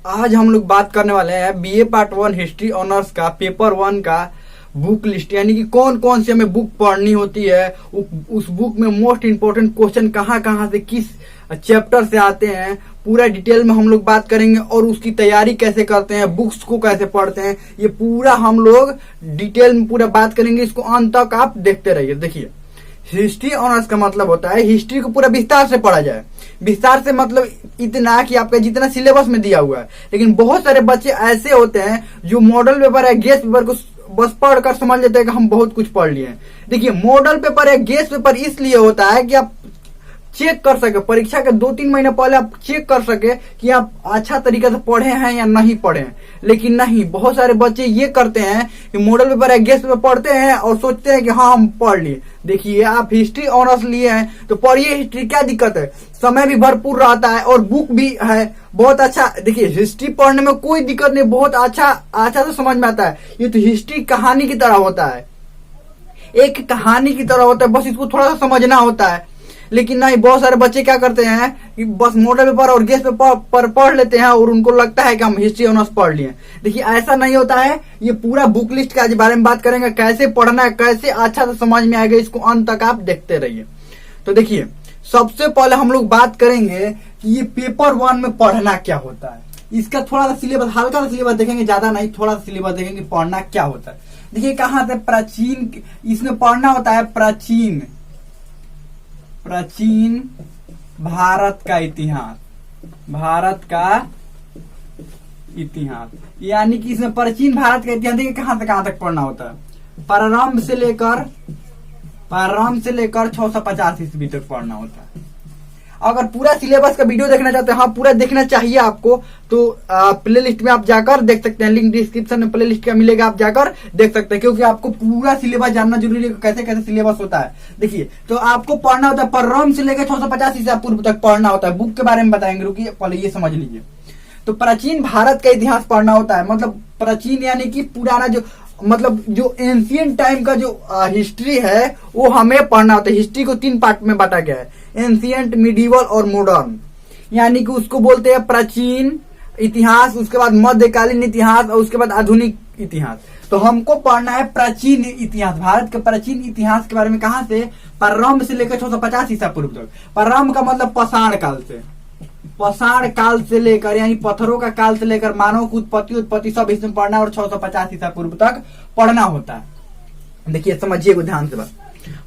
आज हम लोग बात करने वाले हैं बीए पार्ट 1 हिस्ट्री ऑनर्स का पेपर 1 का बुक लिस्ट, यानी कि कौन कौन सी हमें बुक पढ़नी होती है, उस बुक में मोस्ट इंपोर्टेंट क्वेश्चन कहाँ कहाँ से किस चैप्टर से आते हैं, पूरा डिटेल में हम लोग बात करेंगे। और उसकी तैयारी कैसे करते हैं, बुक्स को कैसे पढ़ते हैं, ये पूरा हम लोग डिटेल में पूरा बात करेंगे। इसको अंत तक आप देखते रहिए। देखिए, हिस्ट्री ऑनर्स का मतलब होता है हिस्ट्री को पूरा विस्तार से पढ़ा जाए। विस्तार से मतलब इतना कि आपका जितना सिलेबस में दिया हुआ है। लेकिन बहुत सारे बच्चे ऐसे होते हैं जो मॉडल पेपर या गेस्ट पेपर को बस पढ़कर समझ लेते हैं कि हम बहुत कुछ पढ़ लिए हैं। देखिए, मॉडल पेपर या गेस्ट पेपर इसलिए होता है कि आप चेक कर सके, परीक्षा के 2-3 महीने पहले आप चेक कर सके कि आप अच्छा तरीके से पढ़े हैं या नहीं पढ़े हैं। लेकिन नहीं, बहुत सारे बच्चे ये करते हैं कि मॉडल पेपर या गेस्ट पेपर पढ़ते हैं और सोचते हैं कि हाँ हम पढ़ लिए। देखिए, आप हिस्ट्री ऑनर्स लिए हैं तो पढ़िए हिस्ट्री, क्या दिक्कत है, समय भी भरपूर रहता है और बुक भी है बहुत अच्छा। देखिए, हिस्ट्री पढ़ने में कोई दिक्कत नहीं, बहुत अच्छा से समझ में आता है। ये तो हिस्ट्री कहानी की तरह होता है, एक कहानी की तरह होता है, बस इसको थोड़ा सा समझना होता है। लेकिन नहीं, बहुत सारे बच्चे क्या करते हैं कि बस मॉडल पेपर और गेस्ट पेपर पढ़ लेते हैं और उनको लगता है कि हम हिस्ट्री ऑनर्स पढ़ लिए। देखिए, ऐसा नहीं होता है। ये पूरा बुक लिस्ट के बारे में बात करेंगे, कैसे पढ़ना है, कैसे अच्छा से समझ में आएगा, इसको अंत तक आप देखते रहिए। तो देखिए, सबसे पहले हम लोग बात करेंगे कि ये पेपर 1 में पढ़ना क्या होता है। इसका थोड़ा सा सिलेबस, हल्का सा सिलेबस देखेंगे, ज्यादा नहीं, थोड़ा सा सिलेबस देखेंगे पढ़ना क्या होता है। देखिए, कहाँ से प्राचीन, इसमें पढ़ना होता है प्राचीन भारत का इतिहास, भारत का इतिहास, यानी कि इसमें प्राचीन भारत का इतिहास। देखिए, कहां से कहां तक पढ़ना होता है। प्रारंभ से लेकर 650 ईस्वी तक पढ़ना होता है। अगर पूरा सिलेबस का वीडियो देखना चाहते हैं, हाँ पूरा देखना चाहिए आपको, तो प्ले लिस्ट में आप जाकर देख सकते हैं। लिंक डिस्क्रिप्शन में प्ले लिस्ट का मिलेगा, आप जाकर देख सकते हैं, क्योंकि आपको पूरा सिलेबस जानना जरूरी है, कैसे कैसे सिलेबस होता है। देखिए, तो आपको पढ़ना होता है प्रारंभ से लेकर 650 ईसा पूर्व तक पढ़ना होता है। बुक के बारे में बताएंगे, रुकिए पहले ये समझ लीजिए। तो प्राचीन भारत का इतिहास पढ़ना होता है, मतलब प्राचीन यानी कि पुराना, जो मतलब जो एंशियंट टाइम का जो हिस्ट्री है वो हमें पढ़ना होता है। हिस्ट्री को 3 पार्ट में बांटा गया है, एंशियंट, मिडिवल और मॉडर्न। यानी कि उसको बोलते हैं प्राचीन इतिहास, उसके बाद मध्यकालीन इतिहास और उसके बाद आधुनिक इतिहास। तो हमको पढ़ना है प्राचीन इतिहास, भारत के प्राचीन इतिहास के बारे में। कहां से? प्रारंभ से लेकर 650 ईसा पूर्व तक। प्रारंभ का मतलब पाषाण काल से, पाषाण काल से लेकर यानी पत्थरों का काल से लेकर मानव की उत्पत्ति सब इसमें पढ़ना और 650 ईसा पूर्व तक पढ़ना होता है। देखिए, समझिए को ध्यान से बात।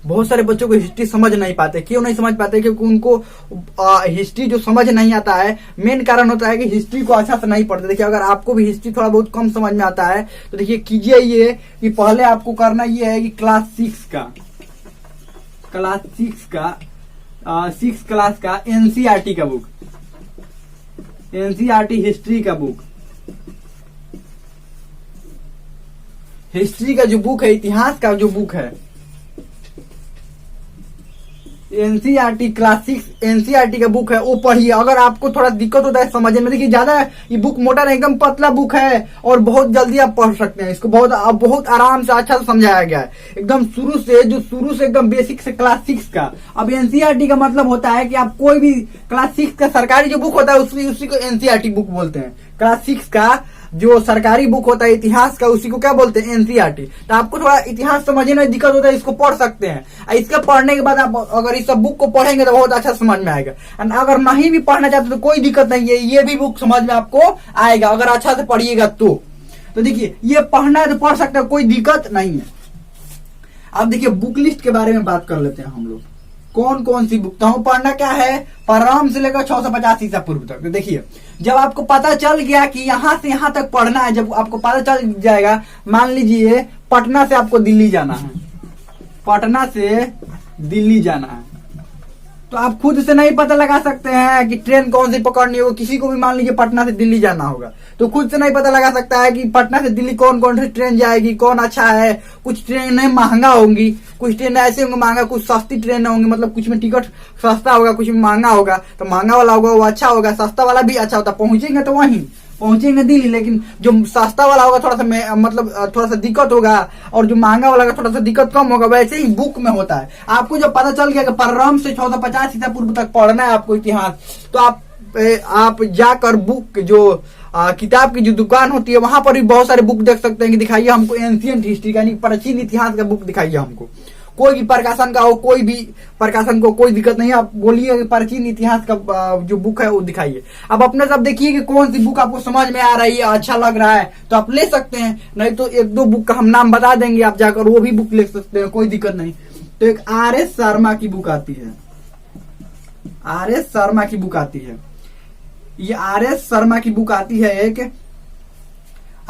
बहुत सारे बच्चों को हिस्ट्री समझ नहीं पाते। क्यों नहीं समझ पाते? क्योंकि उनको हिस्ट्री जो समझ नहीं आता है, मेन कारण होता है कि हिस्ट्री को अच्छा से नहीं पढ़ते। देखिए, अगर आपको भी हिस्ट्री थोड़ा बहुत कम समझ में आता है तो देखिए कीजिए ये कि पहले आपको करना ये है कि क्लास 6 क्लास का एनसीईआरटी का बुक, एनसीईआरटी हिस्ट्री का बुक, हिस्ट्री का जो बुक है, इतिहास का जो बुक है, एनसीईआरटी क्लास 6 एनसीईआरटी का बुक है, वो पढ़िए। अगर आपको थोड़ा दिक्कत होता है समझने में, देखिए ज्यादा ये बुक मोटा नहीं, एकदम पतला बुक है और बहुत जल्दी आप पढ़ सकते हैं इसको। बहुत आराम से अच्छा से समझाया गया है, एकदम शुरू से एकदम बेसिक से क्लास 6 का। अब एनसीईआरटी का मतलब होता है कि आप कोई भी क्लास 6 का सरकारी जो बुक होता है उसी को एनसीईआरटी बुक बोलते हैं। क्लास 6 का जो सरकारी बुक होता है इतिहास का, उसी को क्या बोलते हैं? एनसीईआरटी। तो आपको थोड़ा इतिहास समझने में दिक्कत होता है, इसको पढ़ सकते हैं। इसके पढ़ने के बाद आप अगर इस सब बुक को पढ़ेंगे तो बहुत अच्छा समझ में आएगा। अगर नहीं भी पढ़ना चाहते तो कोई दिक्कत नहीं है, ये भी बुक समझ में आपको आएगा अगर अच्छा से पढ़िएगा तो देखिए, ये पढ़ना है तो पढ़ सकते हैं, कोई दिक्कत नहीं है। अब देखिए, बुक लिस्ट के बारे में बात कर लेते हैं हम लोग। कौन कौन सी बुक? तो हम पढ़ना क्या है? प्रारंभ से लेकर 650 ईसा पूर्व तक। तो देखिए, जब आपको पता चल गया कि यहाँ से यहाँ तक पढ़ना है, जब आपको पता चल जाएगा, मान लीजिए पटना से आपको दिल्ली जाना है, पटना से दिल्ली जाना है, तो आप खुद से नहीं पता लगा सकते हैं कि ट्रेन कौन सी पकड़नी होगी। किसी को भी मान लीजिए पटना से दिल्ली जाना होगा तो खुद से नहीं पता लगा सकता है कि पटना से दिल्ली कौन कौन सी ट्रेन जाएगी, कौन अच्छा है। कुछ ट्रेनें महंगा होंगी, कुछ ट्रेन ऐसे होंगे महंगा, कुछ सस्ती ट्रेन होंगी, मतलब कुछ में टिकट सस्ता होगा, कुछ में महंगा होगा। तो महंगा वाला होगा वो अच्छा होगा, सस्ता वाला भी अच्छा होता। पहुंचेंगे तो वहीं पहुंचेंगे दिल्ली, लेकिन जो सस्ता वाला होगा थोड़ा सा मतलब थोड़ा सा दिक्कत होगा, और जो महंगा वाला थोड़ा सा दिक्कत कम होगा। वैसे ही बुक में होता है। आपको जब पता चल गया कि प्रारंभ से 1450 ईसा पूर्व तक पढ़ना है आपको इतिहास, तो आप जाकर बुक जो किताब की जो दुकान होती है वहां पर भी बहुत सारे बुक देख सकते हैं कि दिखाइए हमको एंशियंट हिस्ट्री का यानी प्राचीन इतिहास का बुक दिखाइए हमको। कोई भी प्रकाशन का हो, कोई भी प्रकाशन को कोई दिक्कत नहीं है, आप बोलिए प्राचीन इतिहास का जो बुक है वो दिखाइए। अब अपने सब देखिए कि कौन सी बुक आपको समझ में आ रही है, अच्छा लग रहा है तो आप ले सकते हैं, नहीं तो एक दो बुक का हम नाम बता देंगे, आप जाकर वो भी बुक ले सकते हैं, कोई दिक्कत नहीं। तो एक RS शर्मा की बुक आती है, RS शर्मा की बुक आती है, ये RS शर्मा की बुक आती है, एक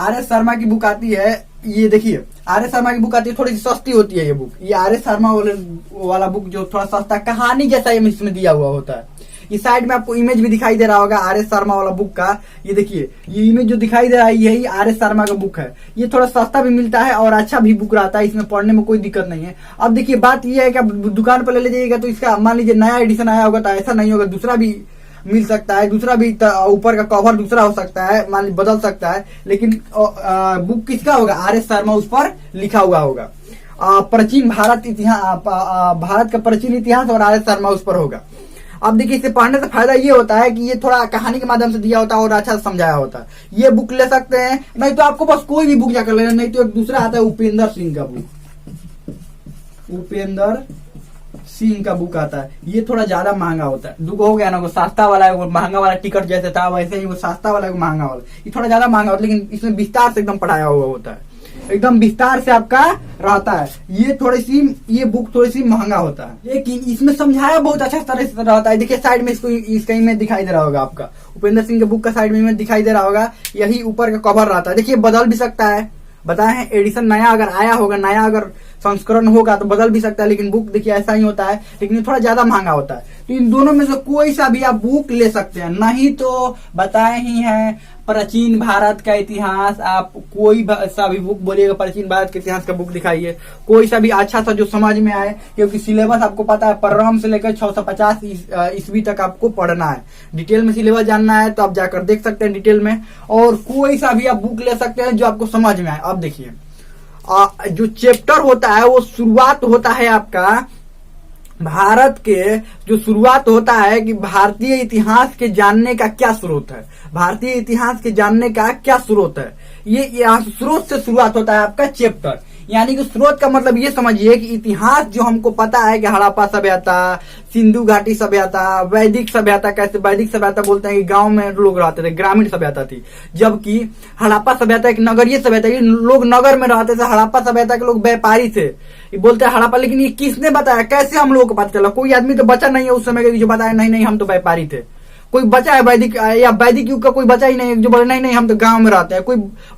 RS शर्मा की बुक आती है। ये देखिए RS शर्मा की बुक आती है, थोड़ी सी सस्ती होती है ये बुक। ये RS शर्मा वाला बुक जो थोड़ा सस्ता कहानी जैसा इसमें दिया हुआ होता है। ये साइड में आपको इमेज भी दिखाई दे रहा होगा RS शर्मा वाला बुक का। ये देखिए ये इमेज जो दिखाई दे रहा है यही RS शर्मा का बुक है। ये थोड़ा सस्ता भी मिलता है और अच्छा भी बुक रहता है, इसमें पढ़ने में कोई दिक्कत नहीं है। अब देखिए बात ये है कि आप दुकान पर ले जाइएगा तो इसका मान लीजिए नया एडिशन आया होगा तो ऐसा नहीं होगा, दूसरा भी मिल सकता है, दूसरा भी ऊपर का कवर दूसरा हो सकता है, मान लीजिए बदल सकता है, लेकिन बुक किसका होगा? RS शर्मा उस पर लिखा हुआ होगा। प्राचीन भारत इतिहास, भारत का प्राचीन इतिहास और RS शर्मा उस पर होगा। अब देखिए इसे पढ़ने से फायदा ये होता है कि ये थोड़ा कहानी के माध्यम से दिया होता है और अच्छा समझाया होता है। ये बुक ले सकते हैं, नहीं तो आपको बस कोई भी बुक जाकर लेना, नहीं तो एक दूसरा आता है उपेंद्र सिंह का बुक, उपेंद्र सिंह का बुक आता है। ये थोड़ा ज्यादा महंगा होता है, दुगो हो गया ना, वो सस्ता वाला है, वो महंगा वाला टिकट जैसे था वैसे ही वो सस्ता वाला है, महंगा वाला। ये थोड़ा ज्यादा महंगा होता है, लेकिन इसमें विस्तार से एकदम पढ़ाया हुआ होता है, एकदम विस्तार से आपका रहता है। ये बुक थोड़ी सी महंगा होता है, लेकिन इसमें समझाया बहुत अच्छा तरह से रहता है। देखिए साइड में इसका इमेज दिखाई दे रहा होगा आपका, उपेंद्र सिंह के बुक का साइड में इमेज दिखाई दे रहा होगा, यही ऊपर का कवर रहता है। देखिए बदल भी सकता है, बताए हैं एडिशन नया अगर आया होगा, नया अगर संस्करण होगा तो बदल भी सकता है, लेकिन बुक देखिए ऐसा ही होता है, लेकिन ये थोड़ा ज्यादा महंगा होता है। तो इन दोनों में से कोई सा भी आप बुक ले सकते हैं, नहीं तो बताए ही हैं प्राचीन भारत का इतिहास। आप कोई सा भी बुक बोलिएगा, प्राचीन भारत के इतिहास का बुक दिखाइए, कोई सा भी अच्छा सा जो समझ में आए, क्योंकि सिलेबस आपको पता है प्रारंभ से लेकर 650 ईस्वी तक आपको पढ़ना है। डिटेल में सिलेबस जानना है तो आप जाकर देख सकते हैं डिटेल में, और कोई सा भी आप बुक ले सकते हैं जो आपको समझ में आए। अब देखिए जो चैप्टर होता है वो शुरुआत होता है आपका भारत के, जो शुरुआत होता है कि भारतीय इतिहास के जानने का क्या स्रोत है, भारतीय इतिहास के जानने का क्या स्रोत है, ये यहाँ स्रोत से शुरुआत होता है आपका चैप्टर। यानी कि स्रोत का मतलब ये समझिए कि इतिहास जो हमको पता है कि हड़प्पा सभ्यता, सिंधु घाटी सभ्यता, वैदिक सभ्यता, कैसे वैदिक सभ्यता बोलते हैं कि गांव में लोग रहते थे, ग्रामीण सभ्यता थी, जबकि हड़प्पा सभ्यता एक नगरीय सभ्यता, लोग नगर में रहते थे। हड़प्पा सभ्यता के लोग व्यापारी थे, ये बोलते हैं हड़प्पा, लेकिन ये किसने बताया, कैसे हम लोगों को पता चला? कोई आदमी तो बचा नहीं है उस समय जो बताया नहीं हम तो व्यापारी थे। कोई बचा है वैदिक या वैदिक युग का कोई बचा ही नहीं है जो बोले नहीं हम तो गांव में रहते हैं, कोई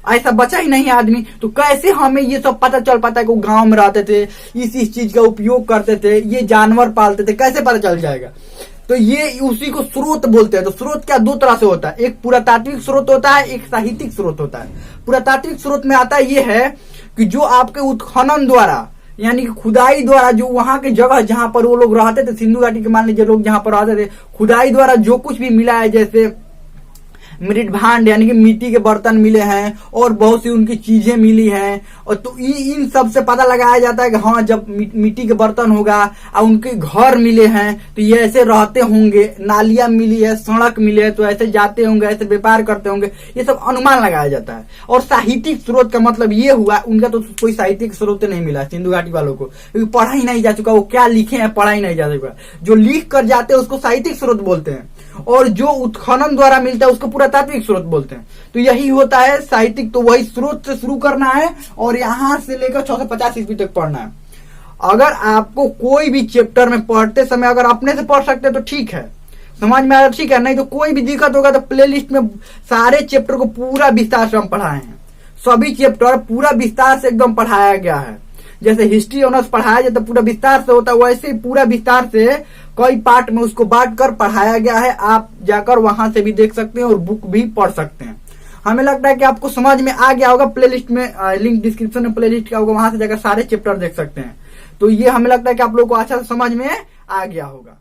ऐसा बचा ही नहीं है आदमी। तो कैसे हमें ये सब पता चल पाता है कि वो गांव में रहते थे, इस चीज का उपयोग करते थे, ये जानवर पालते थे, कैसे पता चल जाएगा? तो ये उसी को स्रोत बोलते हैं। तो स्रोत क्या दो तरह से होता है, एक पुरातात्विक स्रोत होता है, एक साहित्यिक स्रोत होता है। पुरातात्विक स्रोत में आता है ये है कि जो आपके उत्खनन द्वारा यानी कि खुदाई द्वारा, जो वहां के जगह जहां पर वो लोग रहते थे, सिंधु घाटी के मान लीजिए लोग जहां पर रहते थे, खुदाई द्वारा जो कुछ भी मिला है, जैसे मृत भांड यानी कि मिट्टी के बर्तन मिले हैं और बहुत सी उनकी चीजें मिली हैं, और तो इन सब से पता लगाया जाता है कि हाँ जब मिट्टी के बर्तन होगा और उनके घर मिले हैं तो ये ऐसे रहते होंगे, नालियां मिली है, सड़क मिले है तो ऐसे जाते होंगे, ऐसे व्यापार करते होंगे, ये सब अनुमान लगाया जाता है। और साहित्यिक स्रोत का मतलब ये हुआ, उनका तो कोई साहित्यिक स्रोत नहीं मिला सिंधु घाटी वालों को, क्योंकि पढ़ा ही नहीं जा चुका, वो क्या लिखे हैं पढ़ा ही नहीं जा चुका। जो लिख कर जाते हैं उसको साहित्यिक स्रोत बोलते हैं, और जो उत्खनन द्वारा मिलता है उसको पुरातात्विक स्रोत बोलते हैं। तो यही होता है साहित्यिक, तो वही स्रोत से शुरू करना है और यहां से लेकर 650 ईस्वी तक पढ़ना है। अगर आपको कोई भी चैप्टर में पढ़ते समय अगर अपने से पढ़ सकते हैं तो ठीक है, समझ में आया ठीक है, नहीं तो कोई भी दिक्कत होगा तो प्लेलिस्ट में सारे चैप्टर को पूरा विस्तार से हम पढ़ाए हैं, सभी चैप्टर पूरा विस्तार से एकदम पढ़ाया गया है। जैसे हिस्ट्री ऑनर्स पढ़ाया जाता है पूरा विस्तार से होता है, वैसे ही पूरा विस्तार से कई पार्ट में उसको बांट कर पढ़ाया गया है। आप जाकर वहां से भी देख सकते हैं और बुक भी पढ़ सकते हैं। हमें लगता है कि आपको समझ में आ गया होगा। प्लेलिस्ट में लिंक डिस्क्रिप्शन में प्लेलिस्ट का होगा, वहां से जाकर सारे चैप्टर देख सकते हैं। तो ये हमें लगता है कि आप लोगों को अच्छा समझ में आ गया होगा।